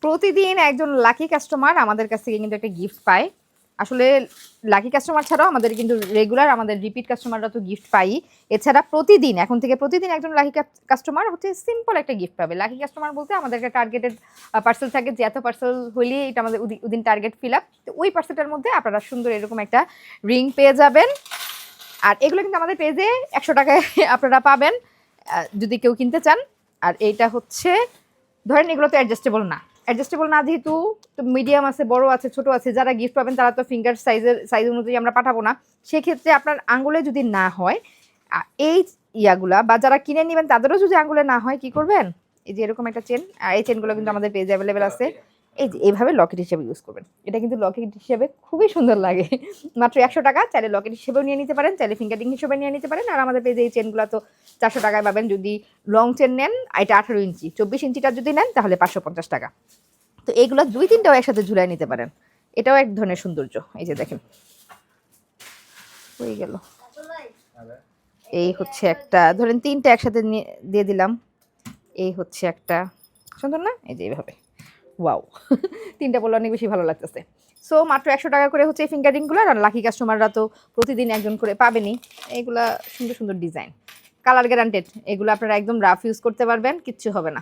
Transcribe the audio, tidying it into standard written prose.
প্রতিদিন একজন lucky customer আমাদের কাছ থেকে কিন্তু একটা গিফট পায়। আসলে লাকি কাস্টমার ছাড়াও আমাদের কিন্তু রেগুলার আমাদের রিপিট কাস্টমাররা তো গিফট পাই। এছাড়া প্রতিদিন এখন থেকে প্রতিদিন একজন লাকি কাস্টমার হচ্ছে সিম্পল একটা গিফট পাবে। লাকি কাস্টমার বলতে আমাদের একটা টার্গেটেড পার্সেল থাকে যে এত পার্সেল হইলে এটা আমাদের ওদিন টার্গেট ফিল আপ। তো ওই পার্সেলটার মধ্যে আপনারা সুন্দর এরকম একটা রিং পেয়ে যাবেন। আর এগুলো কিন্তু আমাদের পেজে 100 টাকায় আপনারা পাবেন যদি কেউ কিনতে চান। আর এইটা হচ্ছে ধরেন এগুলো তো অ্যাডজাস্টেবল না যেহেতু মিডিয়াম আছে, বড় আছে, ছোট আছে, যারা গিফট পাবেন তারা তো ফিঙ্গার সাইজ অনুযায়ী আমরা পাঠাবো না। সেক্ষেত্রে আপনার আঙ্গুলে যদি না হয় এই ইয়াগুলা বা যারা কিনে নেবেন তাদেরও যদি আঙ্গুলে না হয় কি করবেন, এই যে এরকম একটা চেন, আর এই চেনগুলো কিন্তু আমাদের পেজে অ্যাভেলেবেল আছে। এই যে এইভাবে লকেট হিসেবে ইউজ করবেন। এটা কিন্তু লকেট হিসেবে খুবই সুন্দর লাগে। মাত্র 100 টাকা, চাইলে লকেট হিসেবেও নিয়ে নিতে পারেন, চাইলে ফিঙ্গারিং হিসেবে নিয়ে নিতে পারেন। আর আমাদের পেজে এই চেনগুলো তো 400 টাকায় পাবেন। যদি লং চেন নেন, এটা 18 ইঞ্চি, 24 ইঞ্চিটা যদি নেন তাহলে 550 টাকা। তো এইগুলো 2-3টাও একসাথে ঝুলাই নিতে পারেন। এটাও এক ধরনের সৌন্দর্য। এই যে দেখেন হয়ে গেল। এই হচ্ছে একটা, ধরেন 3টা একসাথে দিয়ে দিলাম। এই হচ্ছে একটা, সুন্দর না? এই যে এইভাবে, ওয়াও। 3টা বললে অনেক বেশি ভালো লাগতেছে। সো মাত্র 100 টাকা করে হচ্ছে এই ফিঙ্গারিংগুলো। আর লাকি কাস্টমাররা তো প্রতিদিন একজন করে পাবেনই। এইগুলা সুন্দর সুন্দর ডিজাইন, কালার গ্যারান্টেড। এগুলো আপনারা একদম রাফ ইউজ করতে পারবেন, কিচ্ছু হবে না।